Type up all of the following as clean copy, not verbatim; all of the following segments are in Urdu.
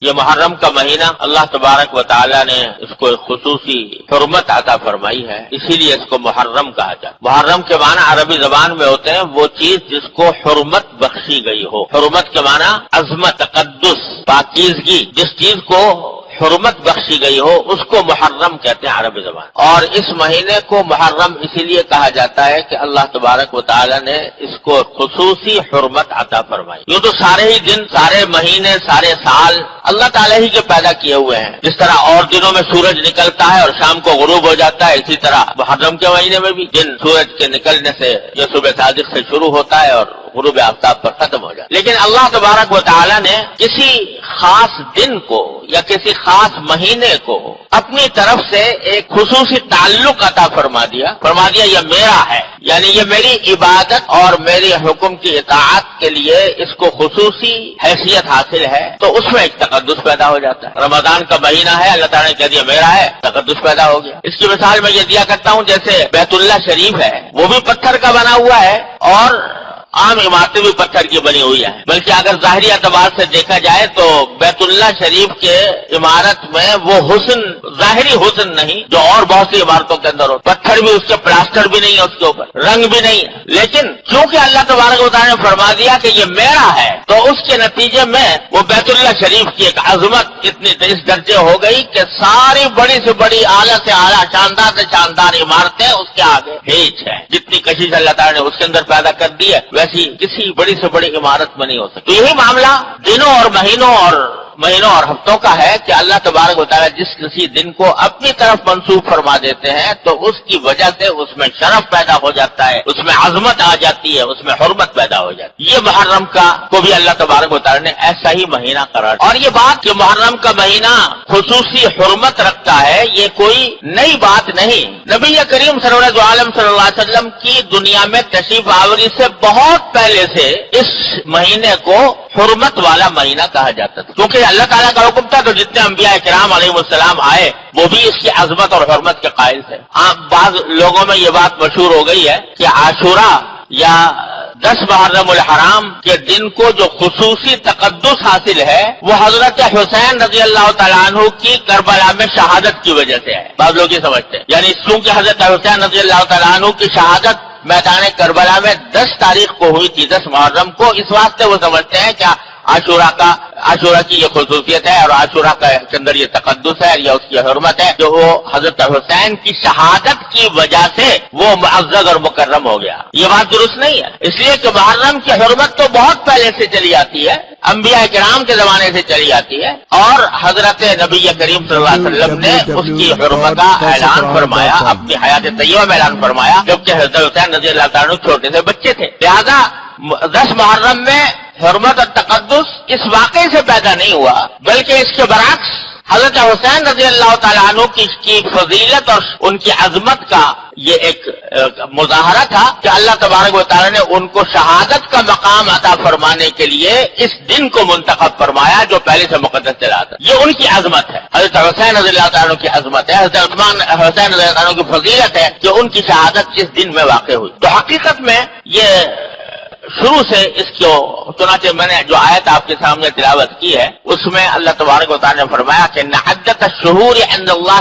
یہ محرم کا مہینہ اللہ تبارک و تعالی نے اس کو ایک خصوصی حرمت عطا فرمائی ہے، اسی لیے اس کو محرم کہا جاتا ہے۔ محرم کے معنی عربی زبان میں ہوتے ہیں وہ چیز جس کو حرمت بخشی گئی ہو۔ حرمت کے معنی عظمت، تقدس، پاکیزگی، جس چیز کو حرمت بخشی گئی ہو اس کو محرم کہتے ہیں عربی زبان۔ اور اس مہینے کو محرم اسی لیے کہا جاتا ہے کہ اللہ تبارک و تعالی نے اس کو خصوصی حرمت عطا فرمائی۔ یوں تو سارے ہی دن، سارے مہینے، سارے سال اللہ تعالی ہی کے پیدا کیے ہوئے ہیں۔ جس طرح اور دنوں میں سورج نکلتا ہے اور شام کو غروب ہو جاتا ہے، اسی طرح محرم کے مہینے میں بھی دن سورج کے نکلنے سے جو صبح صادق سے شروع ہوتا ہے اور غروب آفتاب پر ختم ہو جاتا ہے۔ لیکن اللہ تبارک و تعالی نے کسی خاص دن کو یا کسی خاص مہینے کو اپنی طرف سے ایک خصوصی تعلق عطا فرما دیا یہ میرا ہے، یعنی یہ میری عبادت اور میری حکم کی اطاعت کے لیے اس کو خصوصی حیثیت حاصل ہے، تو اس میں ایک تقدس پیدا ہو جاتا ہے۔ رمضان کا مہینہ ہے، اللہ تعالیٰ نے کہہ دیا میرا ہے، تقدس پیدا ہو گیا۔ اس کی مثال میں یہ دیا کرتا ہوں، جیسے بیت اللہ شریف ہے، وہ بھی پتھر کا بنا ہوا ہے اور عام عمارتیں بھی پتھر کی بنی ہوئی ہیں، بلکہ اگر ظاہری اعتبار سے دیکھا جائے تو بیت اللہ شریف کے عمارت میں وہ حسن، ظاہری حسن نہیں جو اور بہت سی عمارتوں کے اندر ہو، پتھر بھی اس کے پلاسٹر بھی نہیں ہے، اس کے اوپر رنگ بھی نہیں ہے، لیکن چونکہ اللہ تبارک و تعالیٰ نے فرما دیا کہ یہ میرا ہے تو اس کے نتیجے میں وہ بیت اللہ شریف کی ایک عظمت اتنی اس درجے ہو گئی کہ ساری بڑی سے بڑی، اعلیٰ سے اعلیٰ، شاندار سے شاندار عمارتیں اس کے آگے ہیچ ہے۔ جتنی کشش اللہ تعالیٰ نے اس کے اندر پیدا کر دی ہے ویسی کسی بڑی سے بڑی عمارت میں نہیں ہو سکتی۔ تو یہی معاملہ دنوں اور مہینوں اور ہفتوں کا ہے کہ اللہ تبارک و تعالیٰ جس کسی دن کو اپنی طرف منسوب فرما دیتے ہیں تو اس کی وجہ سے اس میں شرف پیدا ہو جاتا ہے، اس میں عظمت آ جاتی ہے، اس میں حرمت پیدا ہو جاتی ہے۔ یہ محرم کو بھی اللہ تبارک و تعالیٰ نے ایسا ہی مہینہ قرار دیا۔ اور یہ بات کہ محرم کا مہینہ خصوصی حرمت رکھتا ہے یہ کوئی نئی بات نہیں، نبی کریم صلی اللہ علیہ وسلم کی دنیا میں تشریف آوری سے بہت پہلے سے اس مہینے کو حرمت والا مہینہ کہا جاتا تھا، کیونکہ اللہ تعالیٰ کا حکم تھا تو جتنے انبیاء کرام علیہ السلام آئے وہ بھی اس کی عظمت اور حرمت کے قائل تھے۔ بعض لوگوں میں یہ بات مشہور ہو گئی ہے کہ عاشوراء یا 10 محرم الحرام کے دن کو جو خصوصی تقدس حاصل ہے وہ حضرت حسین رضی اللہ تعالیٰ عنہ کی کربلا میں شہادت کی وجہ سے ہے۔ بعض لوگ یہ سمجھتے ہیں یعنی چونکہ حضرت حسین رضی اللہ تعالیٰ عنہ کی شہادت میدان کربلا میں 10 تاریخ کو ہوئی تھی، 10 محرم کو، اس واسطے وہ سمجھتے ہیں کہ عاشورہ کی یہ خصوصیت ہے اور عاشورہ کے اندر یہ تقدس ہے یا اس کی حرمت ہے جو وہ حضرت حسین کی شہادت کی وجہ سے وہ معزز اور مکرم ہو گیا۔ یہ بات درست نہیں ہے، اس لیے کہ محرم کی حرمت تو بہت پہلے سے چلی آتی ہے، انبیاء کرام کے زمانے سے چلی آتی ہے، اور حضرت نبی کریم صلی اللہ علیہ وسلم نے اس کی حرمت کا اعلان فرمایا، اپنی حیات طیبہ میں اعلان فرمایا جبکہ حضرت حسین رضی اللہ تعالیٰ عنہ چھوٹے سے بچے تھے۔ لہذا 10 محرم میں حرمت اور تقدس اس واقعے سے پیدا نہیں ہوا، بلکہ اس کے برعکس حضرت حسین رضی اللہ تعالیٰ عنہ کی فضیلت اور ان کی عظمت کا یہ ایک مظاہرہ تھا کہ اللہ تبارک و تعالیٰ نے ان کو شہادت کا مقام عطا فرمانے کے لیے اس دن کو منتخب فرمایا جو پہلے سے مقدس چلا تھا۔ یہ ان کی عظمت ہے، حضرت حسین رضی اللہ تعالیٰ عنہ کی عظمت ہے، حضرت حسین رضی اللہ تعالیٰ عنہ کی فضیلت ہے کہ ان کی شہادت اس دن میں واقع ہوئی۔ تو حقیقت میں یہ شروع سے اس کو، چنانچہ میں نے جو آیت آپ کے سامنے تلاوت کی ہے اس میں اللہ تبارک و تعالیٰ نے فرمایا کہ عدۃ الشہور عند اللہ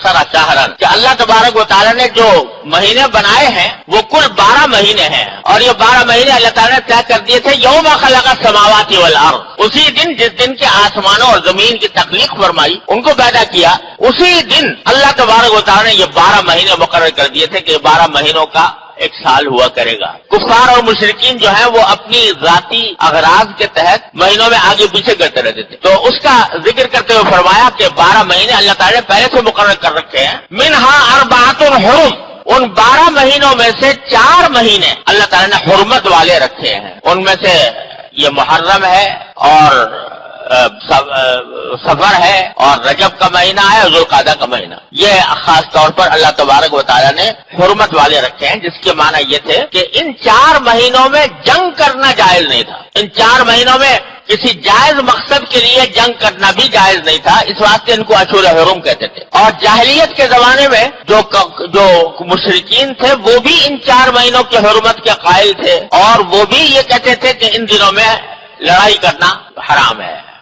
12 شہرا، کہ اللہ تبارک و تعالیٰ نے جو مہینے بنائے ہیں وہ کل 12 مہینے ہیں، اور یہ 12 مہینے اللہ تعالیٰ نے طے کر دیے تھے یوم خلق السماوات والارض، اسی دن جس دن کے آسمانوں اور زمین کی تخلیق فرمائی، ان کو پیدا کیا، اسی دن اللہ تبارک و تعالیٰ نے یہ 12 مہینے مقرر کر دیے تھے کہ یہ 12 مہینوں کا ایک سال ہوا کرے گا۔ کفار اور مشرکین جو ہیں وہ اپنی ذاتی اغراض کے تحت مہینوں میں آگے پیچھے کرتے رہتے تھے، تو اس کا ذکر کرتے ہوئے فرمایا کہ 12 مہینے اللہ تعالیٰ نے پہلے سے مقرر کر رکھے ہیں، منہا 4 حرم، ان 12 مہینوں میں سے 4 مہینے اللہ تعالیٰ نے حرمت والے رکھے ہیں، ان میں سے یہ محرم ہے اور صفر ہے اور رجب کا مہینہ ہے اور ذوالقعدہ کا مہینہ، یہ خاص طور پر اللہ تبارک و تعالیٰ نے حرمت والے رکھے ہیں، جس کے معنی یہ تھے کہ ان 4 مہینوں میں جنگ کرنا جائز نہیں تھا، ان 4 مہینوں میں کسی جائز مقصد کے لیے جنگ کرنا بھی جائز نہیں تھا، اس واسطے ان کو اشہر حرم کہتے تھے۔ اور جاہلیت کے زمانے میں جو مشرکین تھے وہ بھی ان 4 مہینوں کی حرمت کے قائل تھے، اور وہ بھی یہ کہتے تھے کہ ان دنوں میں لڑائی کرنا حرام ہے،